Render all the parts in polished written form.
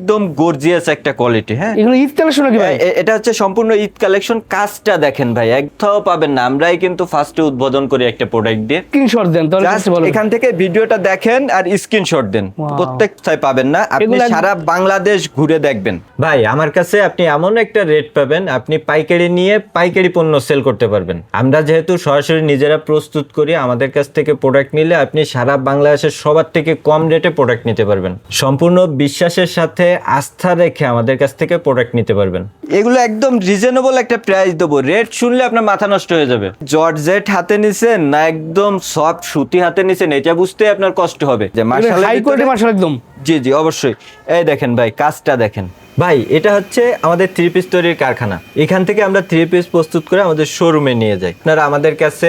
একদম গর্জিয়াস একটা কোয়ালিটি। হ্যাঁ, এগুলো ঈদ কালেকশন নাকি ভাই? এটা হচ্ছে সম্পূর্ণ ঈদ কালেকশন। কাজটা দেখেন ভাই, একটাও পাবেন না। আমরাই কিন্তু ফার্স্টে উদ্বোধন করি একটা প্রোডাক্ট দিয়ে। স্ক্রিনশট দেন তাহলে Just এখান থেকে ভিডিওটা দেখেন আর স্ক্রিনশট দেন, প্রত্যেকটাই পাবেন না, আপনি সারা বাংলাদেশ ঘুরে দেখবেন। ভাই আমার কাছে আপনি এমন একটা রেট পাবেন, আপনি পাইকারি নিয়ে পাইকারি পণ্য সেল করতে পারবেন। আমরা যেহেতু সরাসরি নিজেরা প্রস্তুত করি, আমাদের কাছ থেকে প্রোডাক্ট নিলে আপনি সারা বাংলাদেশের সবার থেকে কম রেটে প্রোডাক্ট নিতে পারবেন। সম্পূর্ণ বিশ্বাসের সাথে আস্থা রেখে আমাদের কাছ থেকে প্রোডাক্ট নিতে পারবেন। এগুলো একদম রিজনেবল একটা প্রাইস দেবো। রেট শুনলে আপনার মাথা নষ্ট হয়ে যাবে। জর্জেট হাতে নিছেন না একদম সফট সুতি হাতে নিছেন, এটা বুঝতে আপনার কষ্ট হবে। যে মাশাআল্লাহ, হাই কোয়ালিটি মাশাআল্লাহ একদম। জি জি অবশ্যই। এই দেখেন ভাই, কাজটা দেখেন ভাই। এটা হচ্ছে আমাদের 3 পিস তৈরির কারখানা। এখান থেকে আমরা 3 পিস প্রস্তুত করে আমাদের শোরুমে নিয়ে যাই। আপনারা আমাদের কাছে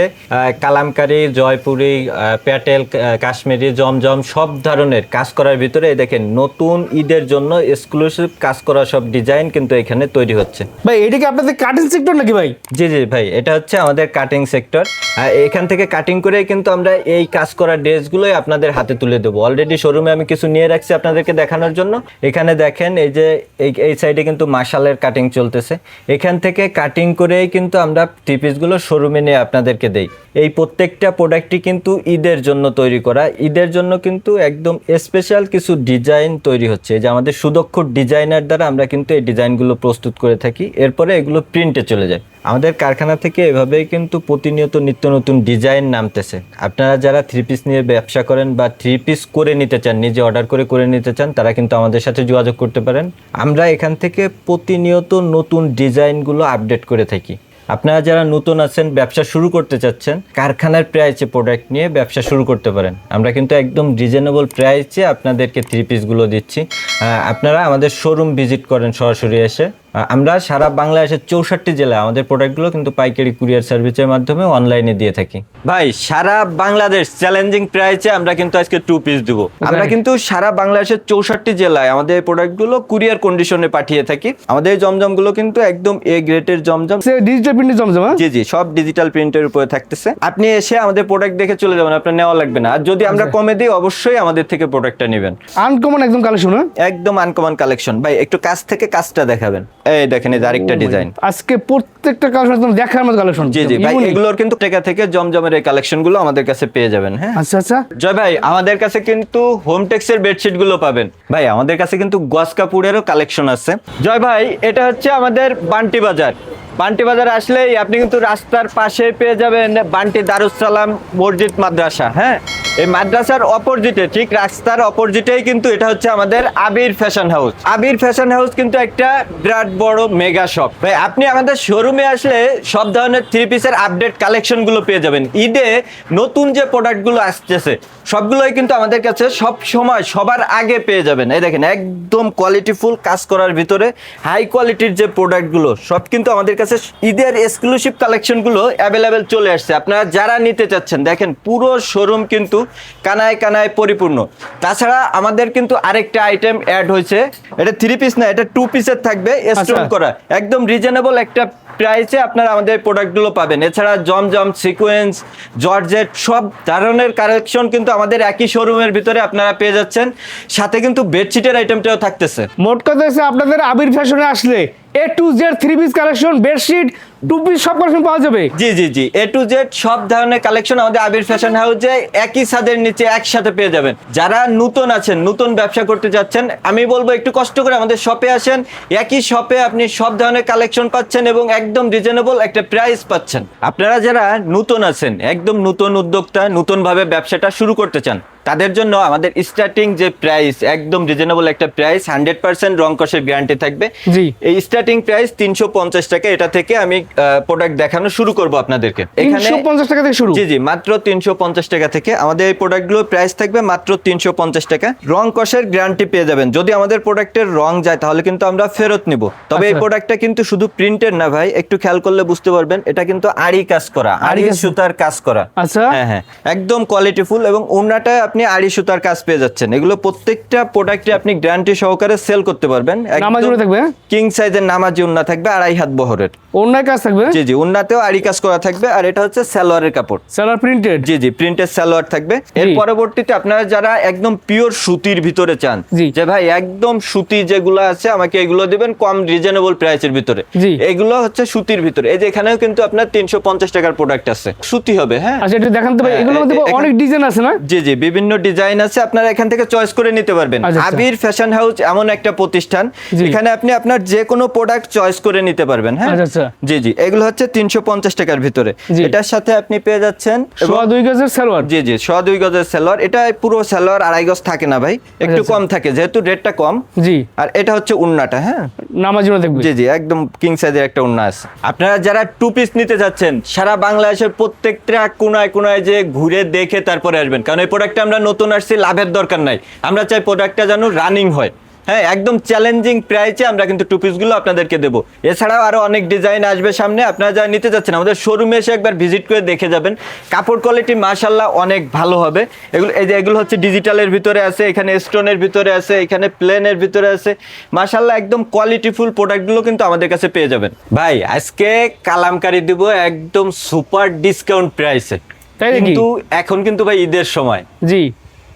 কালামকারী, জয়পুরি, প্যাটেল, কাশ্মীরি, জমজম সব ধরনের কাজ করার ভিতরে এই দেখেন নতুন ঈদের জন্য এক্সক্লুসিভ কাজ করা সব ডিজাইন কিন্তু এখানে তৈরি হচ্ছে। ভাই এটা কি আপনাদের কাটিং সেক্টর নাকি ভাই? জি জি ভাই, এটা হচ্ছে আমাদের কাটিং সেক্টর। এখান থেকে কাটিং করে কিন্তু আমরা এই কাজ করা ড্রেসগুলোই আপনাদের হাতে তুলে দেবো। অলরেডি শোরুমে আমি কিছু নিয়ে রাখছি আপনাদেরকে দেখানোর জন্য। এখানে দেখেন এই যে এই সাইডে কিন্তু মাশালের কাটিং চলতেছে। এখান থেকে কাটিং করেই কিন্তু আমরা থ্রি পিসগুলো শোরুমে নিয়ে আপনাদেরকে দেই। এই প্রত্যেকটা প্রোডাক্টই কিন্তু ঈদের জন্য তৈরি করা। ঈদের জন্য কিন্তু একদম স্পেশাল কিছু ডিজাইন তৈরি হচ্ছে, যে আমাদের সুদক্ষ ডিজাইনার দ্বারা আমরা কিন্তু এই ডিজাইনগুলো প্রস্তুত করে থাকি। এরপরে এগুলো প্রিন্টে চলে যায়। আমাদের কারখানা থেকে এভাবেই কিন্তু প্রতিনিয়ত নিত্য নতুন ডিজাইন নামতেছে। আপনারা যারা 3 পিস নিয়ে ব্যবসা করেন বা 3 পিস করে নিতে চান, নিজে অর্ডার করে নিতে চান, তারা কিন্তু আমাদের সাথে যোগাযোগ করতে পারেন। আমরা এখান থেকে প্রতিনিয়ত নতুন ডিজাইনগুলো আপডেট করে থাকি। আপনারা যারা নতুন আছেন, ব্যবসা শুরু করতে চাচ্ছেন, কারখানার প্রাইসে প্রোডাক্ট নিয়ে ব্যবসা শুরু করতে পারেন। আমরা কিন্তু একদম রিজনেবল প্রাইসে আপনাদেরকে 3 পিসগুলো দিচ্ছি। আপনারা আমাদের শোরুম ভিজিট করেন সরাসরি এসে। আমরা সারা বাংলাদেশের 64 জেলায় আমাদের প্রোডাক্টগুলো কিন্তু পাইকারি কুরিয়ার সার্ভিসের মাধ্যমে অনলাইনে দিয়ে থাকি। ভাই সারা বাংলাদেশ চ্যালেঞ্জিং প্রাইসে আমরা কিন্তু আজকে 2 পিস দেবো। আমরা কিন্তু সারা বাংলাদেশের 64 জেলায় আমাদের প্রোডাক্টগুলো কুরিয়ার কন্ডিশনে পাঠিয়ে থাকি। আমাদের জমজমগুলো কিন্তু একদম এ গ্রেডের জমজম, ডিজিটাল প্রিন্টের জমজম। জি জি, সব ডিজিটাল প্রিন্টের উপরে থাকতেছে। আপনি এসে আমাদের প্রোডাক্ট দেখে চলে যাবেন, আপনার নেওয়া লাগবে না। আর যদি আমরা কমে দিই, অবশ্যই আমাদের থেকে প্রোডাক্টটা নেবেন। আনকমন একদম কালেকশন, একদম আনকমন কালেকশন। ভাই একটু কাছ থেকে কাজটা দেখাবেন। এই দেখেন, এই আরেকটা ডিজাইন। আজকে প্রত্যেকটা কালেকশন একদম দেখার মতো কালেকশন। জি জি ভাই, এগুলোর কিন্তু টাকা থেকে জমজমের এই কালেকশনগুলো আমাদের কাছে পেয়ে যাবেন। হ্যাঁ আচ্ছা আচ্ছা। জয় ভাই, আমাদের কাছে কিন্তু হোমটেক্সের বেডশিট গুলো পাবেন। ভাই আমাদের কাছে কিন্তু গজ কাপড়েরও কালেকশন আছে। জয় ভাই, এটা হচ্ছে আমাদের বান্টি বাজার। বান্টি বাজার আসলেই আপনি কিন্তু রাস্তার পাশে পেয়ে যাবেন বান্টি দারুস সালাম মসজিদ মাদ্রাসা। হ্যাঁ, এই মাদ্রাসার অপোজিটে, ঠিক রাস্তার অপোজিটেই কিন্তু এটা হচ্ছে আমাদের আবির ফ্যাশন হাউস। আবির ফ্যাশন হাউস কিন্তু একটা বিরাট বড় মেগা শপ। ভাই আপনি আমাদের শোরুমে আসলে সব ধরনের 3 পিসের আপডেট কালেকশন গুলো পেয়ে যাবেন। ঈদে নতুন যে প্রোডাক্ট গুলো আসতেছে সবগুলোই কিন্তু আমাদের কাছে সব সময় সবার আগে পেয়ে যাবেন। এই দেখেন, একদম কোয়ালিটিফুল কাজ করার ভিতরে হাই কোয়ালিটির যে প্রোডাক্ট গুলো সব কিন্তু আমাদের কাছে ঈদের এক্সক্লুসিভ কালেকশন গুলো অ্যাভেলেবেল চলে আসছে। আপনারা যারা নিতে চাচ্ছেন, দেখেন পুরো শোরুম কিন্তু কানায় কানায় পরিপূর্ণ। তাছাড়া আমাদের কিন্তু আরেকটা আইটেম অ্যাড হয়েছে। এটা 3 পিস না, এটা 2 পিসের থাকবে, স্টোন করা। একদম রিজনেবল একটা প্রাইসে আপনারা আমাদের প্রোডাক্টগুলো পাবেন। এছাড়া জমজম, সিকোয়েন্স, জর্জেট সব ধরনের কালেকশন কিন্তু আমাদের একই শোরুমের ভিতরে আপনারা পেয়ে যাচ্ছেন। সাথে কিন্তু বেডশিটের আইটেমটাও থাকতেছে। মোট কথা হচ্ছে আপনাদের আবির ফ্যাশনে আসলে A to Z 3 piece collection, bedsheet, 2 piece সব কালেকশন পাওয়া যাবে। জি জি জি, A to Z সব ধরনের কালেকশন আমাদের আবির ফ্যাশন হাউসে একই ছাদের নিচে একসাথে পেয়ে যাবেন। যারা নতুন আছেন, নতুন ব্যবসা করতে যাচ্ছেন, আমি বলবো একটু কষ্ট করে আমাদের শপে আসেন। একই শপে আপনি সব ধরনের কালেকশন পাচ্ছেন এবং একদম রিজনেবল একটা প্রাইস পাচ্ছেন। আপনারা যারা নতুন আছেন, একদম নতুন উদ্যোক্তা, নতুনভাবে ব্যবসাটা শুরু করতে চান, তাদের জন্য আমাদের স্টার্টিং যে প্রাইস একদম রিজনেবল একটা প্রাইস, 100% রং কষের গ্যারান্টি থাকবে। জি, এই স্টার্টিং প্রাইস 350 টাকা। এটা থেকে আমি প্রোডাক্ট দেখানো শুরু করব আপনাদেরকে। এখানে 350 টাকা থেকে শুরু। জি জি, মাত্র 350 টাকা থেকে আমাদের এই প্রোডাক্টগুলোর প্রাইস থাকবে মাত্র 350 টাকা। রং কষের গ্যারান্টি পেয়ে যাবেন। যদি আমাদের প্রোডাক্টের রং যায় তাহলে কিন্তু আমরা ফেরত নিব। তবে এই প্রোডাক্টটা কিন্তু শুধু প্রিন্টের না ভাই, একটু খেয়াল করলে বুঝতে পারবেন, এটা কিন্তু আড়ি কাজ করা, আড়ি সুতার কাজ করা। আচ্ছা, হ্যাঁ হ্যাঁ, একদম কোয়ালিটিফুল এবং ওড়নাটায় আপনি আড়ি সুতার কাজ পেয়ে যাচ্ছেন। এগুলো প্রত্যেকটা প্রোডাক্টে আপনি গ্যারান্টি সহকারে সেল করতে পারবেন। নামাজি ওড়না থাকবে, কিং সাইজের নামাজি ওড়না থাকবে, 2.5 হাত বহরের। ওড়নার কাজ কাজ থাকবে? জি জি, উন্নাতেও আরি কাজ করা থাকবে। আর এটা হচ্ছে সালোয়ারের কাপড়, সালোয়ার প্রিন্টেড। জি জি, প্রিন্টেড সালোয়ার থাকবে। এর পরবর্তীতে আপনারা যারা একদম পিওর সুতির ভিতরে চান, জি। যে ভাই একদম সুতি যেগুলো আছে আমাকে এগুলো দিবেন কম রিজনেবল প্রাইসের ভিতরে, জি। এগুলো হচ্ছে সুতির ভিতরে। এই যে এখানেও কিন্তু আপনার 350 টাকার প্রোডাক্ট আছে, সুতি হবে। হ্যাঁ, আচ্ছা, এটা দেখান তো ভাই, হ্যাঁ, এগুলোর মধ্যে অনেক ডিজাইন আছে না? জি জি, বিভিন্ন ডিজাইন আছে, আপনারা এখান থেকে চয়েস করে নিতে পারবেন। আচ্ছা, আচ্ছা। আবির ফ্যাশন হাউস এমন একটা প্রতিষ্ঠান, জি। এখানে আপনি আপনার যে কোনো প্রোডাক্ট চয়েস করে নিতে পারবেন। হ্যাঁ, আচ্ছা, আচ্ছা। জি জি, এগুলো হচ্ছে 350 টাকার ভিতরে। জি। এটার সাথে আপনি পেয়ে যাচ্ছেন সোয়া 2 গজের সালোয়ার। জি জি, 2.5 গজের সালোয়ার। এটা পুরো সালোয়ার 2.5 গজ থাকে না ভাই, একটু আচ্ছা। কম থাকে যেহেতু রেটটা কম। জি। আর এটা হচ্ছে উন্নাটা। হ্যাঁ, নামাজি ওনা দেখবে। জি জি, একদম কিং সাইজের একটা উন্না আছে। আপনারা যারা টু পিস নিতে যাচ্ছেন, সারা বাংলাদেশের প্রত্যেকটা কোনায় কোনায় যে ঘুরে দেখে তারপরে আসবেন, কারণ এই প্রোডাক্টটা আমরা নতুন আসছি, লাভের দরকার নাই, আমরা চাই প্রোডাক্টটা যেন রানিং হয়। হ্যাঁ, একদম চ্যালেঞ্জিং প্রাইসে আমরা কিন্তু টু পিসগুলো আপনাদেরকে দেবো। এছাড়াও আরো অনেক ডিজাইন আসবে সামনে, আপনারা যারা নিতে যাচ্ছেন আমাদের শোরুমে এসে একবার ভিজিট করে দেখে যাবেন। কাপড় কোয়ালিটি মাশাআল্লাহ অনেক ভালো হবে। এগুলো এই যে এগুলো হচ্ছে ডিজিটালের ভিতরে আছে, এখানে স্টোনের ভিতরে আছে, এখানে প্লেনের ভিতরে আছে। মাশাআল্লাহ একদম কোয়ালিটিফুল প্রোডাক্টগুলো কিন্তু আমাদের কাছে পেয়ে যাবেন। ভাই আজকে কালামকারী দিব একদম সুপার ডিসকাউন্ট প্রাইসে, তাই নাকি? কিন্তু এখন কিন্তু ভাই ঈদের সময়, জি।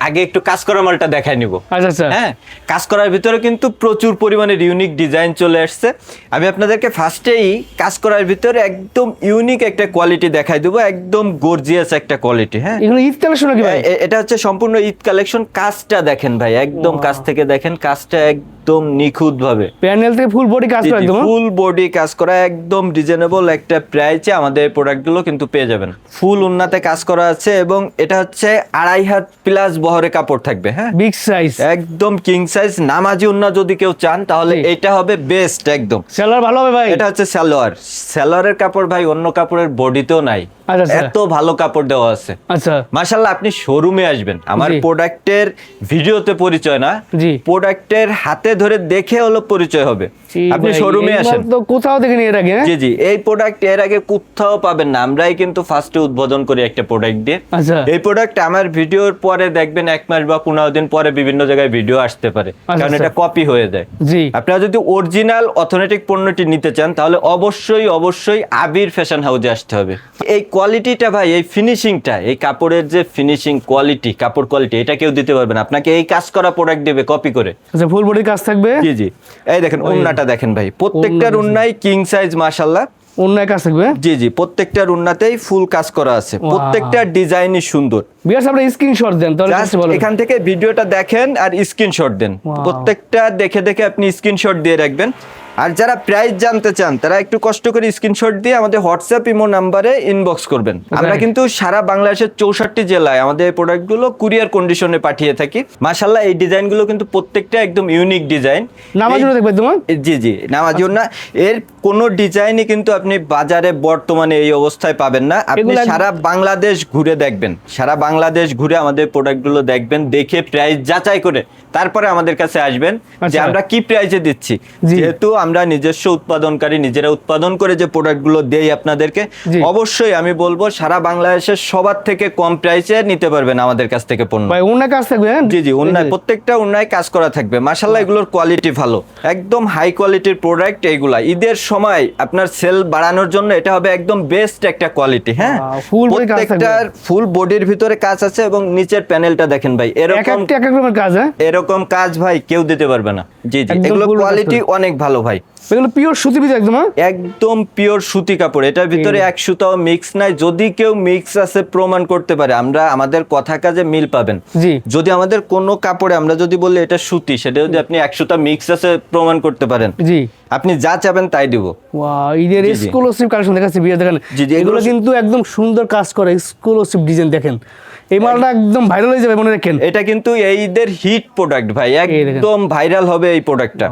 আগে একটু কাজ করা মালটা দেখাই নিব। আচ্ছা, আচ্ছা। হ্যাঁ, কাজ করার ভিতরে কিন্তু প্রচুর পরিমাণে ইউনিক ডিজাইন চলে আসছে। আমি আপনাদেরকে ফার্স্টেই কাজ করার ভিতরে একদম ইউনিক একটা কোয়ালিটি দেখাই দেবো, একদম গর্জিয়াস একটা কোয়ালিটি। হ্যাঁ, এগুলো ঈদ কালেকশন নাকি ভাই? এটা হচ্ছে সম্পূর্ণ ঈদ কালেকশন। কাজটা দেখেন ভাই, একদম কাছ থেকে দেখেন, কাজটা একদম নিখুঁত ভাবে, প্যানেল থেকে ফুল বডি কাজ করা একদম। ফুল বডি কাজ করা, একদম রিজনেবল একটা প্রাইসে আমাদের প্রোডাক্টগুলো কিন্তু পেয়ে যাবেন। ফুল উন্নাতে কাজ করা আছে এবং এটা হচ্ছে 2.5 হাত প্লাস বহরে কাপড় থাকবে। হ্যাঁ, বিগ সাইজ, একদম কিং সাইজ নামাজি উন্না যদি কেউ চান তাহলে জি। এটা হবে বেস্ট একদম। সালোয়ার ভালো হবে ভাই? এটা হচ্ছে সালোয়ার, সালোয়ারের কাপড় ভাই অন্য কাপড়ের বডিতেও নাই, আচ্ছা, আচ্ছা। এত ভালো কাপড় দেওয়া আছে। আচ্ছা, মাশাআল্লাহ, আপনি শোরুমে আসবেন, আমার জি। প্রোডাক্টের ভিডিওতে পরিচয় না, জি। প্রোডাক্টের হাতে ধরে দেখে হলো পরিচয় হবে। জি আপনি ভাই, শোরুমে এই মাল আসেন, তো কোথাও দেখেনি এর আগে। জি জি, এই প্রোডাক্ট এর আগে কোথাও পাবেন না, আমরাই কিন্তু ফার্স্টে উদ্বোধন করি একটা প্রোডাক্ট দিয়ে। আচ্ছা। এই প্রোডাক্ট আমার ভিডিওর পরে দেখবেন 1 মাস বা 15 দিন পরে বিভিন্ন জায়গায় ভিডিও আসতে পারে, কারণ আচ্ছা। এটা কপি হয়ে যায়। জি। আপনারা যদি অরিজিনাল অথেন্টিক পণ্যটি নিতে চান তাহলে অবশ্যই অবশ্যই আবির ফ্যাশন হাউসে আসতে হবে। এই কোয়ালিটিটা ভাই, এই ফিনিশিংটা, এই কাপড়ের যে ফিনিশিং কোয়ালিটি, কাপড় কোয়ালিটি, এটা কেউ দিতে পারবে না আপনাকে। এই কাজ করা প্রোডাক্ট দেবে কপি করে। আচ্ছা, ফুল বডি কাজ থাকবে। জি জি, এই দেখেন উন্নাটা দেখেন ভাই, প্রত্যেকটার উন্নাই কিং সাইজ মাশাআল্লাহ। অন্যায় কাজ থাকবে। জি জি, প্রত্যেকটার উন্নাতেই ফুল কাজ করা আছে, প্রত্যেকটা ডিজাইনই সুন্দর। বিয়াস আপনি স্ক্রিনশট দেন তাহলে Just বুঝতে পারবেন। এখান থেকে ভিডিওটা দেখেন আর স্ক্রিনশট দেন, প্রত্যেকটা দেখে দেখে আপনি স্ক্রিনশট দিয়ে রাখবেন। আর যারা প্রাইস জানতে চান তারা একটু কষ্ট করে স্ক্রিনশট দিয়ে আমাদের হোয়াটসঅ্যাপ ইমো নাম্বারে ইনবক্স করবেন। আমরা কিন্তু সারা বাংলাদেশের 64 জেলায় আমাদের এই প্রোডাক্টগুলো কুরিয়ার কন্ডিশনে পাঠিয়ে থাকি। মাশাআল্লাহ, এই ডিজাইনগুলো কিন্তু প্রত্যেকটা একদম ইউনিক ডিজাইন। নামাজ পড়ে দেখবে তোমার। জি জি, নামাজি না, এর কোনো ডিজাইনই কিন্তু আপনি বাজারে বর্তমানে এই অবস্থায় পাবেন না। আপনি এগুলা- সারা বাংলাদেশ ঘুরে দেখবেন, সারা বাংলাদেশ ঘুরে আমাদের প্রোডাক্টগুলো দেখবেন, দেখে প্রাইস যাচাই করে তারপরে আমাদের কাছে আসবেন যে আচ্ছা। আমরা কি প্রাইসে দিচ্ছি। জি। যেহেতু আমরা নিজস্ব উৎপাদনকারী, নিজেরা উৎপাদন করে যে প্রোডাক্টগুলো দেই আপনাদেরকে, জি। অবশ্যই আমি বলবো সারা বাংলাদেশের সবার থেকে কম প্রাইসে নিতে পারবেন আমাদের কাছ থেকে পণ্য। ভাই অন্যায় কাজ থাকবে। হ্যাঁ? জি জি, অন্যায় প্রত্যেকটা অন্যায় কাজ করা থাকবে। মাশাআল্লাহ, এগুলোর কোয়ালিটি ভালো, একদম হাই কোয়ালিটির প্রোডাক্ট এইগুলা। ঈদের সময় আপনার সেল বাড়ানোর জন্য এটা হবে একদম বেস্ট একটা কোয়ালিটি। হ্যাঁ, full body কাজ থাকবে। প্রত্যেকটার ফুল বডির ভিতরে কাজ আছে এবং নিচের প্যানেলটা দেখেন ভাই, এক এরকম একটা এক এক রকমের কাজ। হ্যাঁ, এরকম কাজ ভাই কেউ দিতে পারবে না। জি জি, একদম এগুলো full কাজ কোয়ালিটি থাকবে। অনেক ভালো ভাই, এগুলো পিওর সুতি ভিতরে একদম। হ্যাঁ? একদম পিওর সুতি কাপড়, এটার ভিতরে এক সুতাও মিক্স নাই। যদি কেউ মিক্স আছে প্রমাণ করতে পারে, আমরা আমাদের কথা কাজে মিল পাবেন। জি। যদি আমাদের কোনো কাপড়ে আমরা যদি বলি এটা সুতি, সেটা যদি আপনি 1 সুতা মিক্স আছে প্রমাণ করতে পারেন, জি। আপনি যা চাবেন তাই দিব। ওয়াও, ঈদের জি, জি। এক্সক্লুসিভ কালেকশন দেখাচ্ছি বিয়ার দেখেন। জি, জি, এগুলো এগুলো- কিন্তু একদম সুন্দর কাজ করে, এক্সক্লুসিভ ডিজাইন দেখেন। এই মালটা একদম ভাইরাল হয়ে যাবে মনে রাখেন। এটা কিন্তু এই ঈদের হিট প্রোডাক্ট ভাই, দেখেন। একদম ভাইরাল হবে এই প্রোডাক্টটা।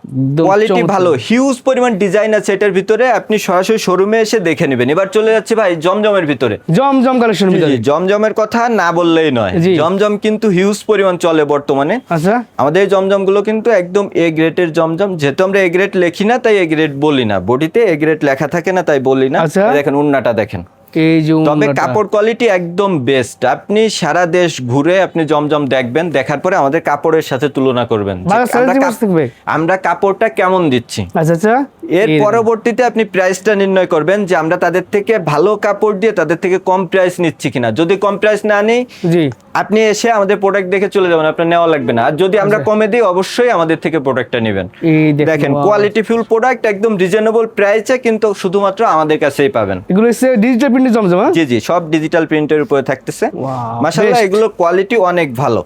একদম কোয়ালিটি চমৎকার। ভালো, হিউজ পরিমাণ ডিজাইন আছে এটার ভিতরে, আপনি সরাসরি শোরুমে এসে দেখে নেবেন। এবার চলে যাচ্ছে ভাই জমজমের ভিতরে। জমজম কালেকশন জি, ভিতরে। জি, জমজমের কথা না বললেই নয়। জি। জমজম কিন্তু হিউজ পরিমাণ চলে বর্তমানে। আচ্ছা। আমাদের এই জমজমগুলো কিন্তু একদম এ গ্রেডের জমজম। যেহেতু আমরা এ গ্রেড লিখি না তাই এ গ্রেড বলি না, বডিতে এ গ্রেড লেখা থাকে না তাই বলি না। আচ্ছা। এই দেখেন উন্নাটা দেখেন, এই যে তবে উন্নাটা। কাপড় কোয়ালিটি একদম বেস্ট। আপনি সারা দেশ ঘুরে আপনি জমজম দেখবেন, দেখার পরে আমাদের কাপড়ের সাথে তুলনা করবেন যে বাজার আমরা size difference থাকবে? আমরা কাপড়টা কেমন দিচ্ছি। আচ্ছা আচ্ছা। এর পরবর্তীতে আপনি প্রাইসটা নির্ণয় করবেন যে আমরা তাদের থেকে ভালো কাপড় দিয়ে তাদের থেকে কম প্রাইস নিচ্ছি কিনা। যদি কম প্রাইস না নিই, জি আপনি এসে আমাদের প্রোডাক্ট দেখে চলে যাবেন, আপনার নেওয়া লাগবে না। আর যদি আমরা কমে দিই, অবশ্যই আমাদের থেকে প্রোডাক্টটা নেবেন। এই দেখেন কোয়ালিটি ফুল প্রোডাক্ট, একদম রিজনেবল প্রাইসে, কিন্তু শুধুমাত্র আমাদের কাছেই পাবেন। এগুলো হচ্ছে ডিজিটাল প্রিন্টের জমজম। জি জি, সব ডিজিটাল প্রিন্টের উপরে থাকতেছে। মাশাআল্লাহ, এগুলোর কোয়ালিটি অনেক ভালো।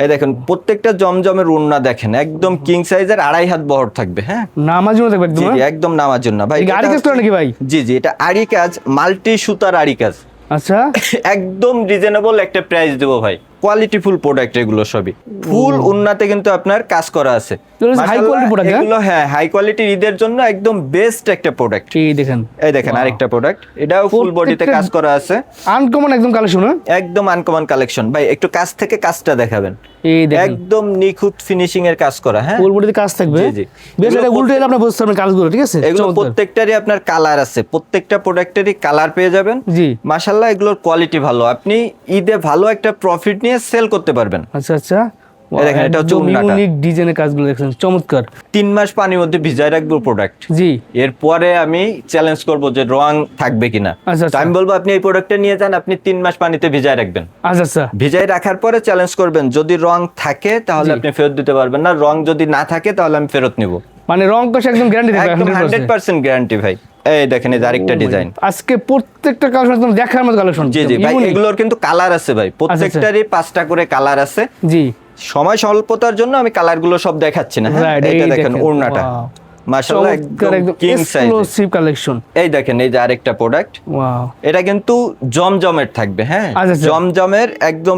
এই দেখেন প্রত্যেকটা জমজমের ওড়না দেখেন, একদম কিং সাইজের 2.5 হাত বহর থাকবে। হ্যাঁ, নামার জন্য থাকবে একদম। জি জি, একদম নামার জন্য ভাই। আরি কাজ করে নাকি ভাই? জি জি, এটা আরি কাজ, মাল্টি সুতার আরি কাজ। আচ্ছা, একদম রিজনেবল একটা প্রাইস দেবো ভাই। কোয়ালিটি ফুল প্রোডাক্ট এগুলো সবই, ফুল উন্নতে কিন্তু আপনার কাজ করা আছে। হাই কোয়ালিটি প্রোডাক্ট এগুলো, হ্যাঁ, হাই কোয়ালিটি, ঈদের জন্য একদম বেস্ট একটা প্রোডাক্ট। এই দেখেন, এই দেখেন আরেকটা প্রোডাক্ট, এটাও ফুল বডিতে কাজ করা আছে। আনকমন একদম কালেকশন, একদম আনকমন কালেকশন ভাই। একটু কাছ থেকে কাজটা দেখাবেন। এই দেখেন একদম নিখুঁত ফিনিশিং এর কাজ করা। হ্যাঁ, ফুল বডিতে কাজ থাকবে। জি জি, বেশ, এটা উল্টে এলে আপনি বুঝতে পারবেন কাজগুলো, ঠিক আছে? এগুলো প্রত্যেকটারই আপনার কালার আছে, প্রত্যেকটা প্রোডাক্টেরই কালার পেয়ে যাবেন। জি মাশাআল্লাহ, এগুলোর কোয়ালিটি ভালো, আপনি ঈদে ভালো একটা প্রফিট নিয়ে সেল করতে পারবেন। আচ্ছা আচ্ছা, এই দেখেন, এটা হচ্ছে উন্নাটা। ইউনিক ডিজাইনের কাজগুলো দেখছেন, চমৎকার। 3 মাস পানির মধ্যে ভিজায় রাখবো প্রোডাক্ট। জি, এরপরে আমি চ্যালেঞ্জ করব যে রং থাকবে কিনা। আচ্ছা, তো আমি বলবো আপনি এই প্রোডাক্টটা নিয়ে যান, আপনি 3 মাস পানিতে ভিজায় রাখবেন। আচ্ছা আচ্ছা, ভিজায় রাখার পরে চ্যালেঞ্জ করবেন, যদি রং থাকে তাহলে আপনি ফেরত দিতে পারবেন না, রং যদি না থাকে তাহলে আমি ফেরত নিব। মানে রং কষ একদম গ্যারান্টি থাকবে, একদম 100%। 100% গ্যারান্টি ভাই। এই দেখেন, এই যে আরেকটা ডিজাইন। আজকে প্রত্যেকটা কালেকশন একদম দেখার মতো কালেকশন। জি জি ভাই, এগুলোর কিন্তু কালার আছে ভাই, প্রত্যেকটারই 5টা করে কালার আছে। জি, সময় স্বল্পতার জন্য আমি কালারগুলো সব দেখাচ্ছি না। হ্যাঁ, এটা দেখেন ওড়নাটা, মাশাআল্লাহ, একদম কিং সাইজ এক্সক্লুসিভ কালেকশন। এই দেখেন, এই যে আরেকটা প্রোডাক্ট, ওয়াও, এটা কিন্তু জমজমের থাকবে। হ্যাঁ, আচ্ছা, আচ্ছা। জমজমের একদম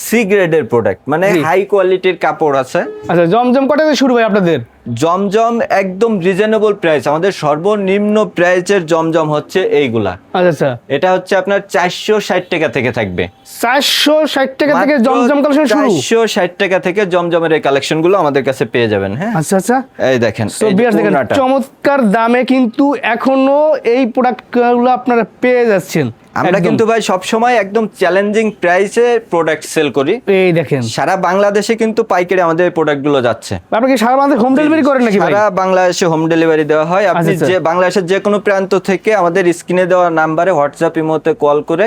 সি গ্রেডের প্রোডাক্ট, মানে হাই কোয়ালিটির কাপড় আছে। আচ্ছা, জমজম কত থেকে শুরু ভাই আপনাদের? জমজম একদম রিজনেবল প্রাইস, আমাদের সর্বনিম্ন প্রাইসের জমজম হচ্ছে এইগুলা। আচ্ছা আচ্ছা, এটা হচ্ছে আপনার 460 টাকা থেকে থাকবে। 460 টাকা থেকে জমজম কালেকশন শুরু। 460 টাকা থেকে জমজমের এই কালেকশন গুলো আমাদের কাছে পেয়ে যাবেন। হ্যাঁ, আচ্ছা আচ্ছা, এই দেখেন, সো বিয়ার্স দেখেন, চমৎকার দামে কিন্তু এখনো এই প্রোডাক্টগুলো আপনারা পেয়ে যাচ্ছেন। আমরা কিন্তু ভাই সব সময় একদম চ্যালেঞ্জিং প্রাইসে প্রোডাক্ট সেল করি। এই দেখেন, সারা বাংলাদেশে কিন্তু পাইকারি আমাদের এই প্রোডাক্টগুলো যাচ্ছে। আপনি কি সারা বাংলাদেশে হোম ডেলিভারি করেন নাকি ভাই? সারা বাংলাদেশে হোম ডেলিভারি দেওয়া হয়। আপনি আচ্ছা, যে বাংলাদেশের যে কোনো প্রান্ত থেকে আমাদের স্ক্রিনে দেওয়া নাম্বারে হোয়াটসঅ্যাপ ইমোতে কল করে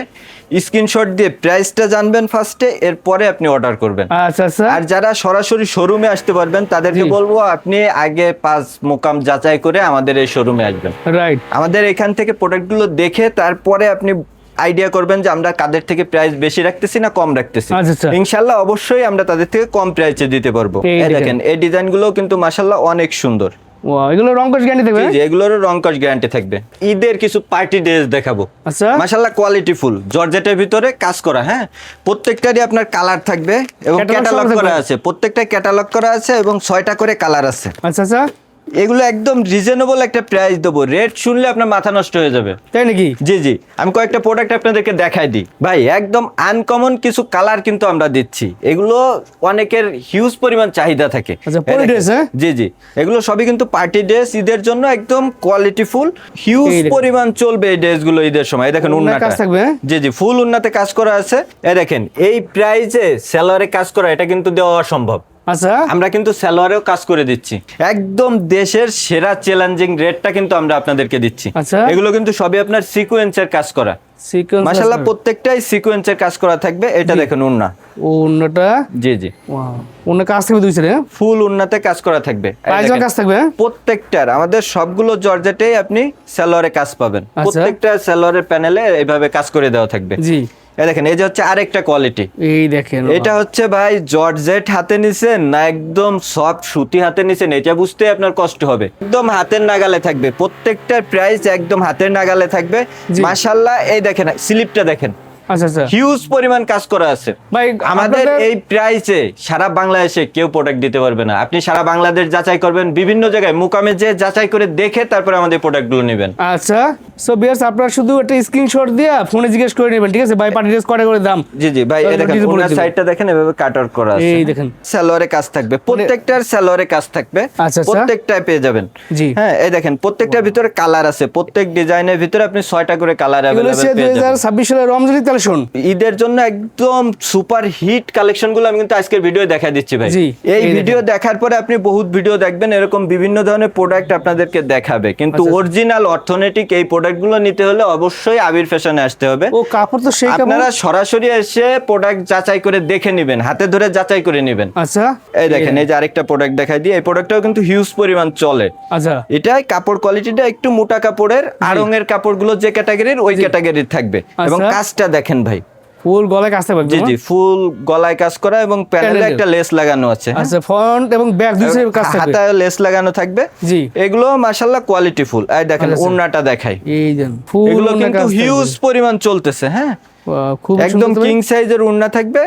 স্ক্রিনশট দিয়ে প্রাইসটা জানবেন ফার্স্টে, এরপরে আপনি অর্ডার করবেন। আচ্ছা আচ্ছা, আর যারা সরাসরি শোরুমে আসতে পারবেন তাদেরকে বলবো আপনি আগে 5 মোকাম যাচাই করে আমাদের এই শোরুমে আসবেন। রাইট, আমাদের এখান থেকে প্রোডাক্টগুলো দেখে তারপরে আপনি আইডিয়া করবেন যে আমরা কাদের থেকে প্রাইস বেশি রাখতেছি না কম রাখতেছি। আচ্ছা, আচ্ছা। ইনশাআল্লাহ অবশ্যই আমরা তাদের থেকে কম প্রাইসে দিতে পারবো। এই এই দেখেন, এই ডিজাইনগুলো কিন্তু মাশাআল্লাহ অনেক সুন্দর। ওয়াও, এগুলো রং কস গ্যারান্টি থাকবে? জি জি, এগুলোরও রং কস গ্যারান্টি থাকবে। ঈদের কিছু পার্টি ড্রেস দেখাবো। আচ্ছা, মাশাআল্লাহ কোয়ালিটি ফুল জর্জেটের ভিতরে কাজ করা। হ্যাঁ, প্রত্যেকটারই আপনার কালার থাকবে এবং Catalog ক্যাটালগ সহ করা থাকবে? আছে, প্রত্যেকটা ক্যাটালগ করা আছে এবং 6টা করে কালার আছে। আচ্ছা আচ্ছা, এগুলো একদম রিজনেবল একটা প্রাইস দেবো, রেট শুনলে আপনার মাথা নষ্ট হয়ে যাবে। তাই নাকি? জি জি, আমি কয়েকটা প্রোডাক্ট আপনাদেরকে দেখাই দিই ভাই। একদম আনকমন কিছু কালার কিন্তু আমরা দিচ্ছি, এগুলো অনেকের হিউজ পরিমাণ চাহিদা থাকে। আচ্ছা, party dress, হ্যাঁ? জি জি, এগুলো সবই কিন্তু পার্টি ড্রেস, ঈদের জন্য একদম কোয়ালিটি ফুল, হিউজ এই দেখেন। পরিমাণ চলবে এই ড্রেসগুলো ঈদের সময়। এই দেখেন উন্নাতে উন্নাটা, কাজ থাকবে, হ্যাঁ? জি জি, ফুল উন্নাতে কাজ করা আছে। এই দেখেন, এই প্রাইসে সেলারে কাজ করা এটা কিন্তু দেওয়া অসম্ভব। আচ্ছা, আমরা কিন্তু সালোয়ারেও কাজ করে দিচ্ছি, একদম দেশের সেরা চ্যালেঞ্জিং রেটটা কিন্তু আমরা আপনাদেরকে দিচ্ছি। আচ্ছা, এগুলো কিন্তু সবই আপনার সিকোয়েন্সের কাজ করা। সিকোয়েন্স মাশাআল্লাহ, প্রত্যেকটাই সিকোয়েন্সের কাজ করা থাকবে। এটা দেখেন উন্না, ওন্নাটা, জি জি, ওয়াও, ওন্না কাজ থাকবে দুই সাইডে, ফুল উন্নাতে কাজ করা থাকবে। এই প্রাইজও দেখেন, কাজ থাকবে, হ্যাঁ? প্রত্যেকটার আমাদের সবগুলো জর্জেটেই আপনি সালোয়ারে কাজ পাবেন। আচ্ছা। প্রত্যেকটা সালোয়ারের প্যানেলে এইভাবে কাজ করে দেওয়া থাকবে। জি, এই দেখেন, এই যে হচ্ছে আরেকটা কোয়ালিটি। এই দেখেন, এটা হচ্ছে ভাই জর্জেট হাতে নিছেন না একদম সফট সুতি হাতে নিছেন, এটা বুঝতে আপনার কষ্ট হবে। একদম হাতের নাগালে থাকবে, প্রত্যেকটার প্রাইস একদম হাতের নাগালে থাকবে। জি। মাশাআল্লাহ, এই দেখেন স্লিপটা দেখেন, আচ্ছা আচ্ছা, হিউজ পরিমাণ কাজ করা আছে। ভাই আমাদের এই প্রাইসে সারা বাংলাদেশে কেউ প্রোডাক্ট দিতে পারবে না। আপনি সারা বাংলাদেশ যাচাই করবেন, বিভিন্ন জায়গায় মুকামে যে যাচাই করে দেখে তারপরে আমাদের প্রোডাক্টগুলো নেবেন। আচ্ছা, সো বিয়ার্স আপনারা শুধু একটা স্ক্রিনশট দিয়ে ফোনে জিজ্ঞেস করে নেবেন, ঠিক আছে ভাই পার্টি ড্রেস করে দাম। জি জি ভাই, এই তাহলে দেখেন detail বলে ওনার দিবেন। সাইডটা দেখেন এভাবে কাটার করা আছে। এই দেখেন। সালোয়ারে কাজ থাকবে, প্রত্যেকটার সালোয়ারে কাজ থাকবে, আচ্ছা, আচ্ছা। প্রত্যেকটায় পেয়ে যাবেন। জি। হ্যাঁ, এই দেখেন প্রত্যেকটার ভিতরে কালার আছে, প্রত্যেক ডিজাইনের ভিতরে আপনি 6টা করে কালার এগুলো अवेलेबल হচ্ছে পেয়ে যাবেন। 2026 সালের রমজানি কালেকশন। ঈদের জন্য একদম সুপার হিট কালেকশন গুলো আমি কিন্তু আজকের ভিডিও দেখা দিচ্ছি ভাই। জি, এই এই ভিডিও দেখার পরে আপনি বহুত ভিডিও দেখবেন, এরকম বিভিন্ন ধরনের প্রোডাক্ট আপনাদেরকে দেখাবে, কিন্তু আচ্ছা। অরিজিনাল অর্থনৈতিক এই প্রোডাক্ট গুলো নিতে হলে অবশ্যই আবির ফ্যাশনে আসতে হবে। ও কাপড় তো সেই কাপড়। আপনারা সরাসরি এসে প্রোডাক্ট যাচাই করে দেখে নেবেন, হাতে ধরে যাচাই করে নেবেন। আচ্ছা এই দেখেন, এই যে আরেকটা প্রোডাক্ট দেখাই দিই, এই প্রোডাক্টটাও কিন্তু হিউজ পরিমাণ চলে। আচ্ছা এটাই কাপড় কোয়ালিটিটা একটু মোটা কাপড়ের, আড়ং-এর কাপড়গুলো যে ক্যাটাগরির ওই ক্যাটাগরির থাকবে। এবং আচ্ছা। কাজটা দেখেন ভাই, ফুল গলায় কাজ থাকবে জি একদম, জি ফুল গলায় কাজ করা এবং প্যানেলে প্যানেলে। একটা লেস লাগানো আছে। হ্যাঁ? আচ্ছা ফ্রন্ট এবং ব্যাক দুই সাইডে কাজ থাকবে। হাতায় লেস লাগানো থাকবে। জি। এগুলো মাশাআল্লাহ কোয়ালিটি ফুল। এই দেখেন আচ্ছা। ওড়নাটা দেখাই, এই দেন ফুল এগুলো ওড়না কিন্তু কাজ থাকবে। হিউজ পরিমাণ চলতেছে। হ্যাঁ, বাহ, খুব একদম সুন্দর। কিং সাইজের ওড়না থাকবে,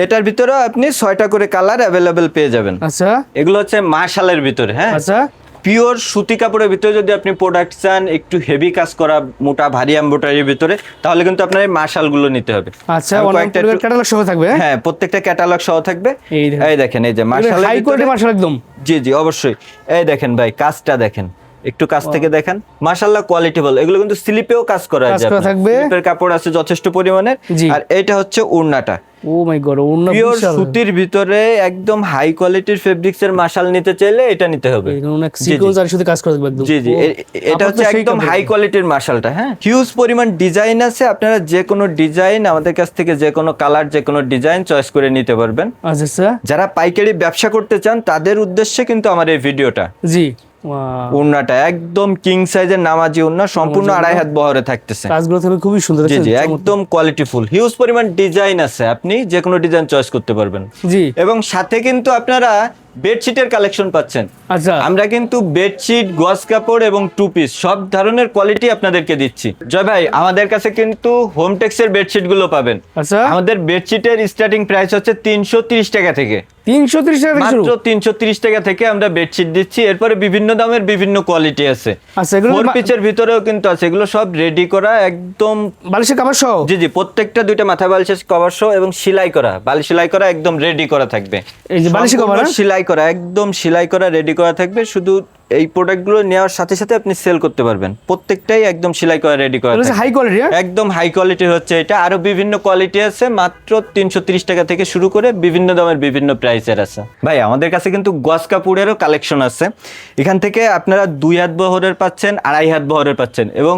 এটার ভিতরে আপনি 6টা করে কালার अवेलेबल পেয়ে যাবেন। আচ্ছা এগুলো হচ্ছে মার্শালের ভিতরে। হ্যাঁ, আচ্ছা পিওর সুতি কাপড়ের ভিতরে যদি আপনি প্রোডাক্ট চান একটু হেভি কাজ করা, মোটা ভারী এমব্রয়ডারির ভিতরে, তাহলে কিন্তু আপনার এই মার্শাল গুলো নিতে হবে। আচ্ছা আমি অনেক কয়েকটা একটু- ক্যাটালগ সহ থাকবে। হ্যাঁ, প্রত্যেকটা ক্যাটালগ সহ থাকবে। এই দেখেন। এই দেখেন, এই যে মার্শালের হাই কোয়ালিটি মার্শাল একদম। জি জি অবশ্যই। এই দেখেন ভাই, কাজটা দেখেন, একটু কাছ থেকে দেখেন, মাশাআল্লাহ কোয়ালিটি ভালো। এগুলো কিন্তু স্লিপেও কাজ করা কাজ যায়, করা থাকবে। স্লিপের কাপড় আছে যথেষ্ট পরিমাণের। জি। আর এটা হচ্ছে ওড়নাটা, ও মাই গড ওড়না পিওর বিশাল। সুতির ভিতরে একদম হাই কোয়ালিটির ফেব্রিক্স এর মাশাল নিতে চাইলে এটা নিতে হবে। এখানে অনেক জি, জি। সিকোয়েন্স আর শুধু কাজ করে থাকবে একদম। জি জি ও, এটা কাপড় তো হচ্ছে সেই একদম কাপড়। হাই কোয়ালিটির মার্শালটা। হ্যাঁ, হিউজ পরিমাণ ডিজাইন আছে, আপনারা যে কোনো ডিজাইন আমাদের কাছ থেকে যে কোনো কালার যে কোনো ডিজাইন চয়েস করে নিতে পারবেন। আচ্ছা আচ্ছা যারা পাইকারি ব্যবসা করতে চান তাদের উদ্দেশ্যে কিন্তু আমার এই ভিডিওটা। জি ওয়াও, ওড়নাটা একদম কিং সাইজের নামাজি ওড়না, সম্পূর্ণ নামাজি ওড়না। 2.5 হাত বহরে থাকতেছে। কাজগুলো থাকবে খুবই সুন্দর। জি জি চমৎকার। একদম কোয়ালিটিফুল, হিউজ পরিমাণ ডিজাইন আছে, আপনি যে কোনো ডিজাইন চয়েস করতে পারবেন। জি এবং সাথে কিন্তু আপনারা বেডশিটের কালেকশন পাচ্ছেন। আচ্ছা আমরা কিন্তু বেডশিট, গজ কাপড় এবং টু পিস সব ধরনের কোয়ালিটি আপনাদেরকে দিচ্ছি। জয় ভাই, আমাদের কাছে কিন্তু হোমটেক্সের বেডশিট গুলো পাবেন। আচ্ছা আমাদের বেডশিটের স্টার্টিং প্রাইস হচ্ছে 330 টাকা থেকে, 330 টাকা থেকে শুরু। মাত্র 330 টাকা থেকে আমরা বেডশিট দিচ্ছি। এরপরে বিভিন্ন দামের বিভিন্ন কোয়ালিটি আছে। আচ্ছা এগুলো ফোর পিচের ভিতরেও কিন্তু আছে, এগুলো সব রেডি করা একদম। বালিশের কাপড় সহ। জি জি প্রত্যেকটা দুইটা মাথা বালিশের কভার সহ এবং সেলাই করা, বালিশ সেলাই করা একদম রেডি করা থাকবে। এই যে বালিশের সম্পূর্ণ কভার, হ্যাঁ? সেলাই করা, একদম সেলাই করা রেডি করা থাকবে। শুধু এই প্রোডাক্টগুলো নেওয়ার সাথে সাথে আপনি সেল করতে পারবেন, প্রত্যেকটাই একদম সেলাই করা রেডি করা থাকবে। High quality. একদম হাই কোয়ালিটির হচ্ছে এটা। আরো বিভিন্ন কোয়ালিটি আছে, মাত্র 330 টাকা থেকে শুরু করে বিভিন্ন দামের বিভিন্ন প্রাইসের আছে। ভাই আমাদের কাছে কিন্তু গজ কাপড়েরও কালেকশন আছে। এখান থেকে আপনারা 2 হাত বহরের পাচ্ছেন, 2.5 হাত বহরের পাচ্ছেন এবং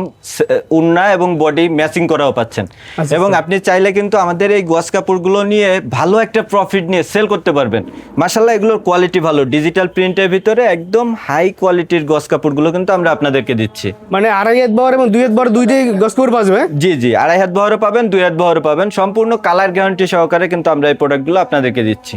ওড়না এবং বডি ম্যাচিং করাও পাচ্ছেন। আচ্ছা, এবং আচ্ছা। আপনি চাইলে কিন্তু আমাদের এই গজ কাপড়গুলো নিয়ে ভালো একটা প্রফিট নিয়ে সেল করতে পারবেন। মাশাআল্লাহ এগুলোর কোয়ালিটি ভালো, ডিজিটাল প্রিন্টের ভিতরে একদম হাই কোয়ালিটির গজ কাপড়গুলো কিন্তু আমরা আপনাদেরকে দিচ্ছি। মানে 2.5 হাত বহর এবং 2 হাত বহর দুইটাই গস কাপড় পাওয়া যাবে। জি জি 2.5 হাত বহরও পাবেন, 2 হাত বহরও পাবেন, সম্পূর্ণ কালার গ্যারান্টি সহকারে কিন্তু আমরা এই প্রোডাক্টগুলো আপনাদেরকে দিচ্ছি।